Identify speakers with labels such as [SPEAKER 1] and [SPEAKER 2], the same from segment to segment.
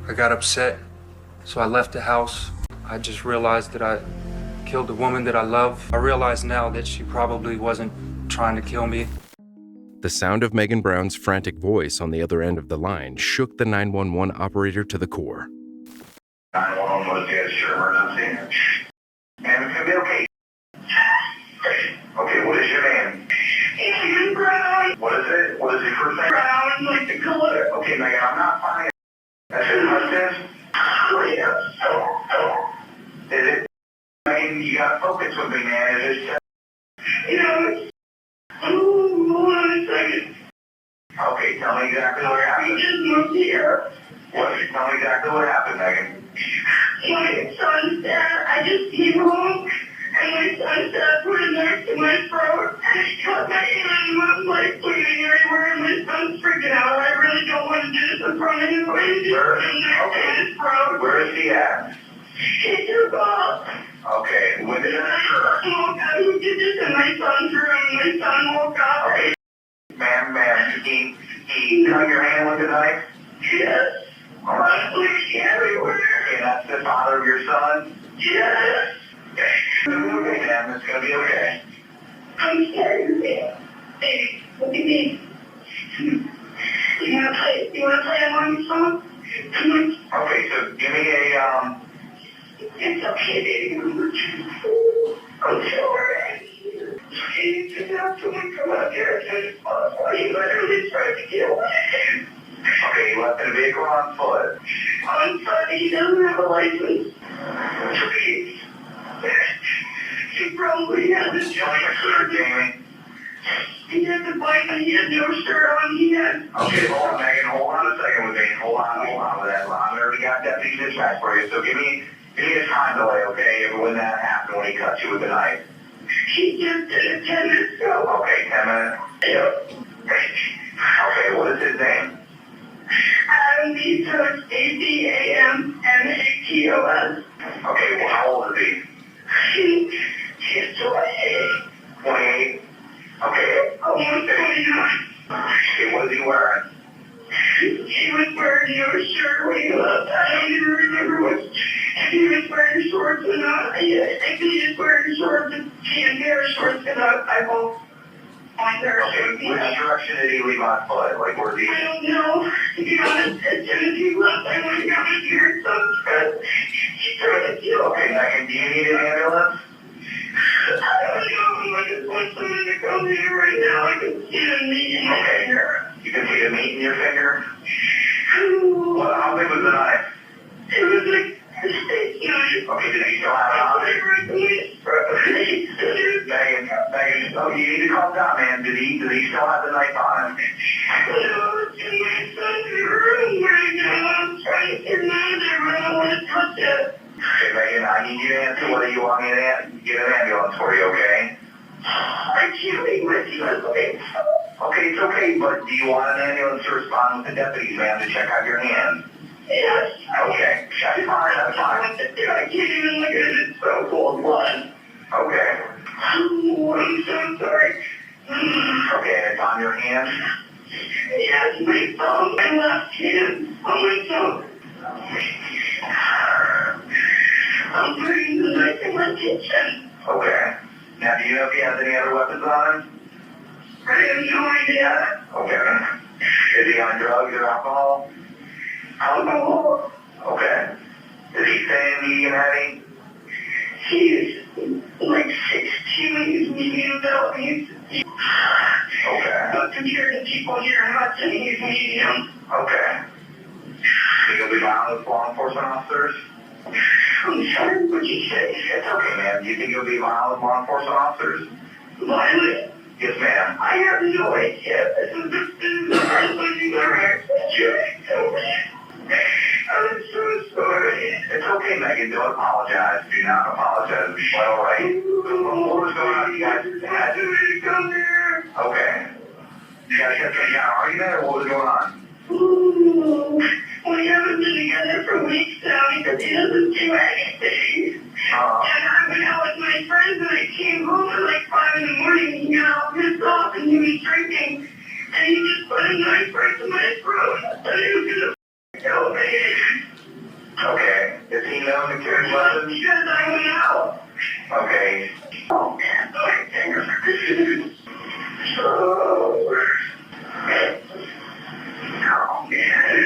[SPEAKER 1] I got upset, so I left the house. I just realized that I killed a woman that I love. I realize now that she probably wasn't trying to kill me.
[SPEAKER 2] The sound of Megan Brown's frantic voice on the other end of the line shook the 911 operator to the core.
[SPEAKER 3] 911 was the sure emergency. Ma'am, it's gonna be okay. Okay, what is your name?
[SPEAKER 4] Megan Brown.
[SPEAKER 3] What is it? What is your first name?
[SPEAKER 4] Brown, like the color.
[SPEAKER 3] Okay, Megan, I'm not finding it. That's his husband? Is it? Megan, you gotta focus with me, man. Is it?
[SPEAKER 4] Hold on a second.
[SPEAKER 3] Okay, tell me exactly what happened.
[SPEAKER 4] We just moved here.
[SPEAKER 3] Tell me exactly what happened, Megan.
[SPEAKER 4] My son's dad, I just came home, and my son's dad put a knife to my throat, and he cut my hand, and I'm like bleeding everywhere, and my son's freaking out. I really don't want to do this in front of him, but he's just put a knife to his throat.
[SPEAKER 3] Where is he at?
[SPEAKER 4] He took off.
[SPEAKER 3] Okay, when did it occur?
[SPEAKER 4] We did this in my son's room. My son woke up.
[SPEAKER 3] Okay. Ma'am, he cut your hand with a knife?
[SPEAKER 4] Yes.
[SPEAKER 3] All right.
[SPEAKER 4] Bleeding everywhere.
[SPEAKER 3] Okay, that's the father of your son?
[SPEAKER 4] Yes.
[SPEAKER 3] Okay, ma'am, it's gonna be okay.
[SPEAKER 4] I'm sorry, man. Baby, what do you mean? You wanna play along the song?
[SPEAKER 3] Okay, so give me a,
[SPEAKER 4] It's okay, baby. I'm sorry. He did not to come out here as soon as possible. He literally tried to get away.
[SPEAKER 3] okay, he left in a vehicle on foot.
[SPEAKER 4] On foot, he doesn't have a license. Please. He probably has a joint
[SPEAKER 3] Sir, Jamie.
[SPEAKER 4] He had the bike and he had no shirt on. He had...
[SPEAKER 3] Okay, hold on, Megan. Hold on a second with me. Hold on with that. I already got deputy dispatch for you, so give me a time delay, okay, when that happened, when he cut you with the knife.
[SPEAKER 4] He just did it 10 minutes ago.
[SPEAKER 3] Okay, 10 minutes.
[SPEAKER 4] Yep.
[SPEAKER 3] Okay, what is his name?
[SPEAKER 4] Adam Matos, Adammatos.
[SPEAKER 3] Okay, well, how old is he?
[SPEAKER 4] He's 28.
[SPEAKER 3] 28? Okay.
[SPEAKER 4] Almost 29.
[SPEAKER 3] Okay, what is he wearing?
[SPEAKER 4] He was wearing no shirt when he left. I don't even remember what. If he was wearing shorts or not. I think he was wearing shorts and can't shorts because I won't find their shorts.
[SPEAKER 3] Okay, which direction did he leave on foot? Like, where did he?
[SPEAKER 4] I don't know. To be honest, as soon as he left, I went down to hear something because he tried to kill
[SPEAKER 3] Okay,
[SPEAKER 4] me.
[SPEAKER 3] Megan, do you need an ambulance?
[SPEAKER 4] I don't know. I just want someone to come here right now. I can see the meat in my finger.
[SPEAKER 3] You can see the meat in your finger?
[SPEAKER 4] Ooh.
[SPEAKER 3] Well, how big was the knife?
[SPEAKER 4] It was like a steak knife.
[SPEAKER 3] Okay, did he still have it on him? Megan, oh, you need to calm down, man. Did he still have the knife on him?
[SPEAKER 4] No, it's in my son's room right now. I'm trying to get him out of there, but I don't want to touch it.
[SPEAKER 3] Okay, Megan, I need you to answer whether you want me to get an ambulance for you, okay?
[SPEAKER 4] I can't leave my son.
[SPEAKER 3] Okay, it's okay, but do you want an ambulance to respond with the deputies, ma'am, to check out your hand?
[SPEAKER 4] Yes.
[SPEAKER 3] Okay, that's fine, that's fine.
[SPEAKER 4] I can't even look at it. It's so cold blood.
[SPEAKER 3] Okay.
[SPEAKER 4] Oh, I'm so sorry.
[SPEAKER 3] Okay, and it's on your hand?
[SPEAKER 4] Yes, my thumb, my left hand, on my thumb. I'm bringing the knife in my kitchen.
[SPEAKER 3] Okay. Now, do you know if he has any other weapons on him?
[SPEAKER 4] I have no idea.
[SPEAKER 3] Okay. Is he on drugs or alcohol?
[SPEAKER 4] Alcohol.
[SPEAKER 3] Okay. Is he saying he and heavy?
[SPEAKER 4] He's like 16. He's medium built.
[SPEAKER 3] Okay.
[SPEAKER 4] But compared to people here, I'm not saying he's medium.
[SPEAKER 3] Okay. Think he'll be violent with law enforcement officers?
[SPEAKER 4] I'm sorry, what'd you say?
[SPEAKER 3] It's okay, ma'am. Do you think he'll be violent with law enforcement officers?
[SPEAKER 4] Violent?
[SPEAKER 3] Yes, ma'am.
[SPEAKER 4] I have no idea. This is the first time you've ever actually told me. I'm so sorry.
[SPEAKER 3] It's okay, Megan. Don't apologize. Do not apologize. It'll be quite all right. What was going on? You guys had
[SPEAKER 4] to come here.
[SPEAKER 3] Okay. You guys had some kind of argument, or what was going on?
[SPEAKER 4] Ooh, we haven't been together for weeks now because he doesn't do anything. And I went out with my friends and I came home at like 5 in the morning and he got all pissed off and he was drinking. And he just put a knife right to my throat. I thought he was going to kill me.
[SPEAKER 3] Okay. Is he known to carry weapons?
[SPEAKER 4] Because I went out.
[SPEAKER 3] Okay.
[SPEAKER 4] Oh, man, my finger. Oh, man.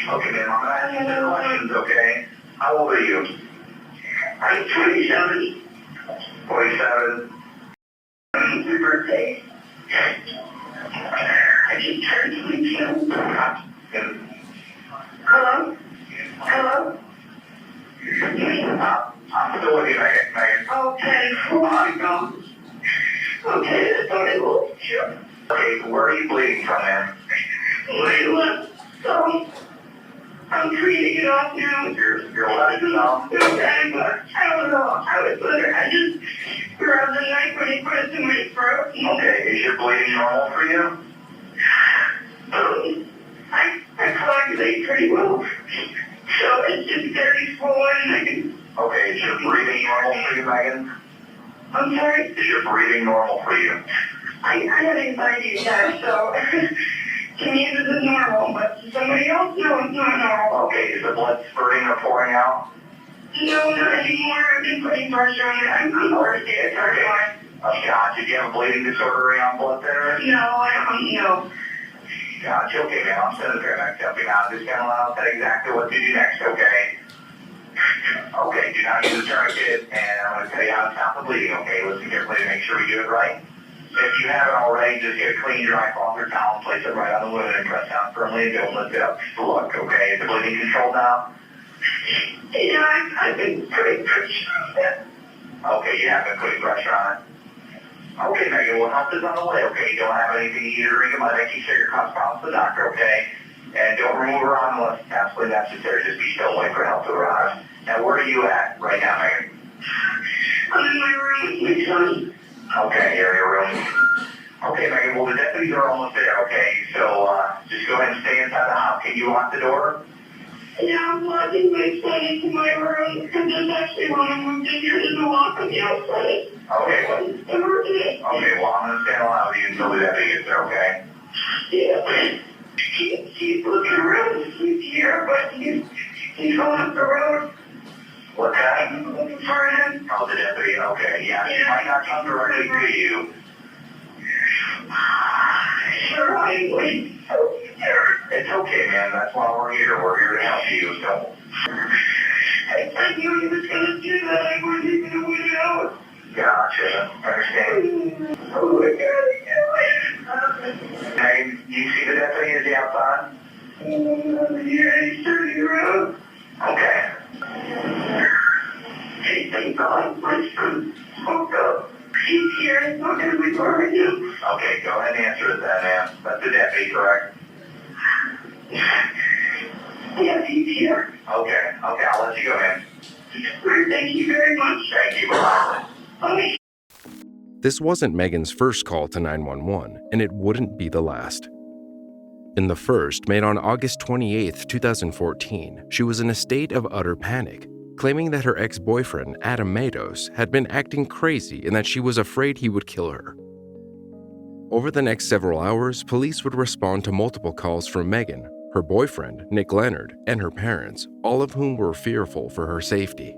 [SPEAKER 3] Okay, man, I'm gonna ask you some questions, okay? How old are you?
[SPEAKER 4] I'm 27.
[SPEAKER 3] 47.
[SPEAKER 4] My birthday. I just turned 27. Hello? Hello?
[SPEAKER 3] I'm still with you, Megan.
[SPEAKER 4] Okay, oh my God. Okay, that's all I will. Sure.
[SPEAKER 3] Okay, where are you bleeding from, man?
[SPEAKER 4] My left thumb. I'm cleaning it off now.
[SPEAKER 3] Your left thumb?
[SPEAKER 4] Okay, but I don't know. I was better. I just grabbed the knife when he put it in my throat.
[SPEAKER 3] Okay, is your bleeding normal for you?
[SPEAKER 4] I coagulate pretty well. So it's just very swollen and I can...
[SPEAKER 3] Okay, is your breathing normal for you, Megan?
[SPEAKER 4] I'm sorry?
[SPEAKER 3] Is your breathing normal for you?
[SPEAKER 4] I have anxiety attack, so to me this is normal, but to somebody else, no, it's not normal.
[SPEAKER 3] Okay, is the blood spurting or pouring out?
[SPEAKER 4] No, not anymore. I've been putting pressure on it. I'm already a target line.
[SPEAKER 3] Oh, God, did you have a bleeding disorder around blood thinner?
[SPEAKER 4] No, I don't know.
[SPEAKER 3] Gotcha, okay, man, I'm sending the paramedics help you now. I'm just going to allow that exactly what to do next, okay? Okay, do not use a tourniquet, and I'm going to tell you how to stop the bleeding, okay? Listen carefully to make sure we do it right. If you haven't already, just get a clean, dry cloth or towel and place it right on the wound and press down firmly and don't lift it up. Look, okay? Is the bleeding controlled now?
[SPEAKER 4] Yeah, I've been putting pressure on it.
[SPEAKER 3] Okay, you have been putting pressure on it. Okay, Megan, well, help is on the way, okay? You don't have anything to eat or drink, but keep sure your cost promise to the doctor, okay? And don't remove her arm unless it's absolutely necessary. Just be still, wait for help to arrive. Now, where are you at right now, Megan?
[SPEAKER 4] I'm in my room with my son.
[SPEAKER 3] Okay, you're in your room. Okay, Megan, well, the deputies are almost there, okay? So, just go ahead and stay inside the house. Can you lock the door?
[SPEAKER 4] Yeah, I'm locking my son into my room because there's actually when I moved in here, there's a lock on the outside.
[SPEAKER 3] Okay, well, okay, well, I'm going to stand alone with you until the deputy gets there, okay?
[SPEAKER 4] Yeah. He's looking around, he's here, but he's going up the road.
[SPEAKER 3] What's that?
[SPEAKER 4] I'm looking for him.
[SPEAKER 3] Oh, the deputy, okay, yeah, he might not come directly to you.
[SPEAKER 4] Sure, I'm waiting.
[SPEAKER 3] It's okay, man, that's why we're here. We're here to help you, so...
[SPEAKER 4] I knew he was going to do that. I wasn't even going to win out.
[SPEAKER 3] Gotcha, understand.
[SPEAKER 4] Oh my God,
[SPEAKER 3] Hey, you see the deputy? Is he outside?
[SPEAKER 4] yeah, he's turning around.
[SPEAKER 3] Okay.
[SPEAKER 4] Hey, thank God, my son woke up. He's here, he's not going to be far right now.
[SPEAKER 3] Okay, go ahead and answer it then, ma'am. That's the deputy, correct?
[SPEAKER 4] Yes, he's here.
[SPEAKER 3] Okay, I'll let you go, ma'am.
[SPEAKER 4] Thank you very much.
[SPEAKER 3] Thank you, bye-bye.
[SPEAKER 4] Bye.
[SPEAKER 2] This wasn't Megan's first call to 911, and it wouldn't be the last. In the first, made on August 28, 2014, she was in a state of utter panic, claiming that her ex-boyfriend, Adam Matos, had been acting crazy and that she was afraid he would kill her. Over the next several hours, police would respond to multiple calls from Megan, her boyfriend, Nick Leonard, and her parents, all of whom were fearful for her safety.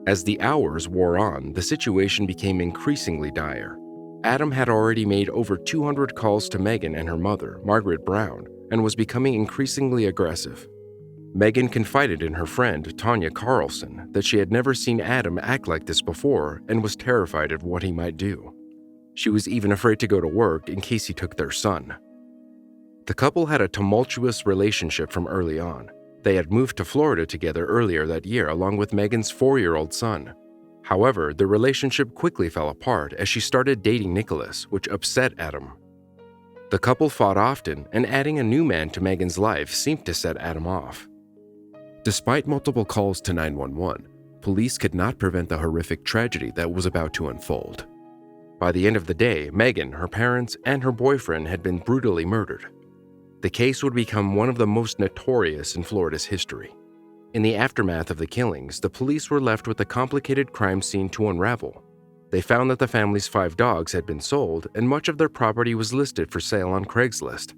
[SPEAKER 2] As the hours wore on, the situation became increasingly dire. Adam had already made over 200 calls to Megan and her mother, Margaret Brown, and was becoming increasingly aggressive. Megan confided in her friend, Tanya Carlson, that she had never seen Adam act like this before and was terrified of what he might do. She was even afraid to go to work in case he took their son. The couple had a tumultuous relationship from early on. They had moved to Florida together earlier that year along with Megan's 4-year-old son. However, the relationship quickly fell apart as she started dating Nicholas, which upset Adam. The couple fought often, and adding a new man to Megan's life seemed to set Adam off. Despite multiple calls to 911, police could not prevent the horrific tragedy that was about to unfold. By the end of the day, Megan, her parents, and her boyfriend had been brutally murdered. The case would become one of the most notorious in Florida's history. In the aftermath of the killings, the police were left with a complicated crime scene to unravel. They found that the family's 5 dogs had been sold, and much of their property was listed for sale on Craigslist.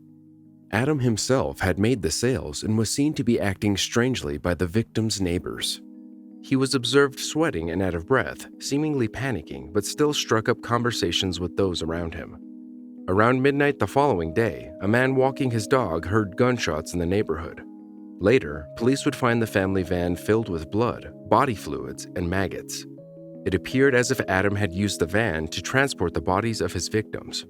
[SPEAKER 2] Adam himself had made the sales and was seen to be acting strangely by the victim's neighbors. He was observed sweating and out of breath, seemingly panicking, but still struck up conversations with those around him. Around midnight the following day, a man walking his dog heard gunshots in the neighborhood. Later, police would find the family van filled with blood, body fluids, and maggots. It appeared as if Adam had used the van to transport the bodies of his victims.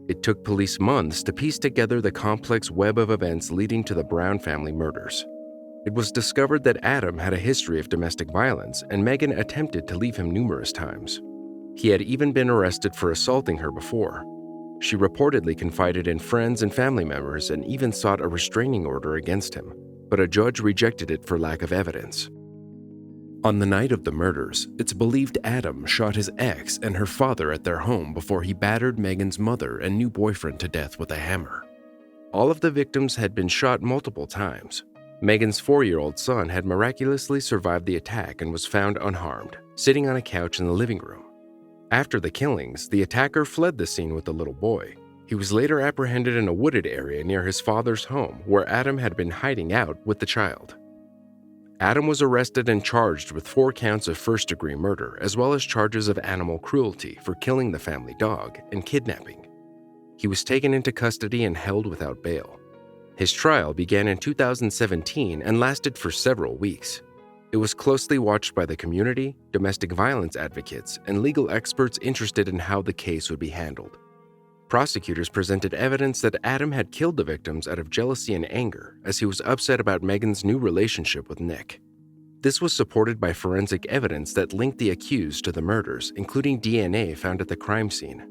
[SPEAKER 2] It took police months to piece together the complex web of events leading to the Brown family murders. It was discovered that Adam had a history of domestic violence, and Megan attempted to leave him numerous times. He had even been arrested for assaulting her before. She reportedly confided in friends and family members and even sought a restraining order against him, but a judge rejected it for lack of evidence. On the night of the murders, it's believed Adam shot his ex and her father at their home before he battered Megan's mother and new boyfriend to death with a hammer. All of the victims had been shot multiple times. Megan's 4-year-old son had miraculously survived the attack and was found unharmed, sitting on a couch in the living room. After the killings, the attacker fled the scene with the little boy. He was later apprehended in a wooded area near his father's home, where Adam had been hiding out with the child. Adam was arrested and charged with 4 counts of first-degree murder, as well as charges of animal cruelty for killing the family dog and kidnapping. He was taken into custody and held without bail. His trial began in 2017 and lasted for several weeks. It was closely watched by the community, domestic violence advocates, and legal experts interested in how the case would be handled. Prosecutors presented evidence that Adam had killed the victims out of jealousy and anger, as he was upset about Megan's new relationship with Nick. This was supported by forensic evidence that linked the accused to the murders, including DNA found at the crime scene.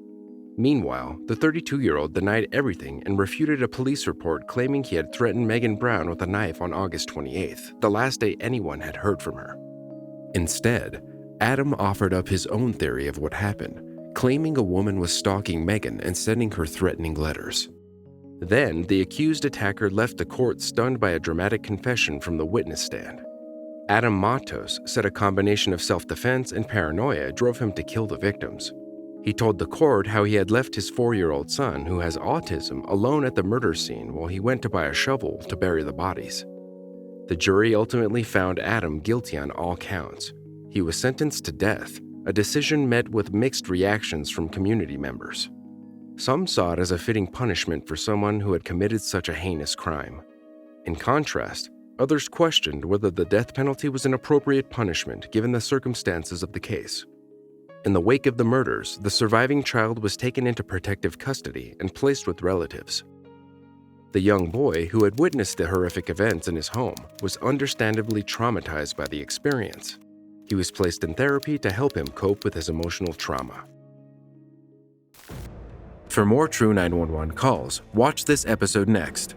[SPEAKER 2] Meanwhile, the 32-year-old denied everything and refuted a police report claiming he had threatened Megan Brown with a knife on August 28th, the last day anyone had heard from her. Instead, Adam offered up his own theory of what happened, claiming a woman was stalking Megan and sending her threatening letters. Then, the accused attacker left the court stunned by a dramatic confession from the witness stand. Adam Matos said a combination of self-defense and paranoia drove him to kill the victims. He told the court how he had left his 4-year-old son, who has autism, alone at the murder scene while he went to buy a shovel to bury the bodies. The jury ultimately found Adam guilty on all counts. He was sentenced to death, a decision met with mixed reactions from community members. Some saw it as a fitting punishment for someone who had committed such a heinous crime. In contrast, others questioned whether the death penalty was an appropriate punishment given the circumstances of the case. In the wake of the murders, the surviving child was taken into protective custody and placed with relatives. The young boy, who had witnessed the horrific events in his home, was understandably traumatized by the experience. He was placed in therapy to help him cope with his emotional trauma. For more True 911 calls, watch this episode next.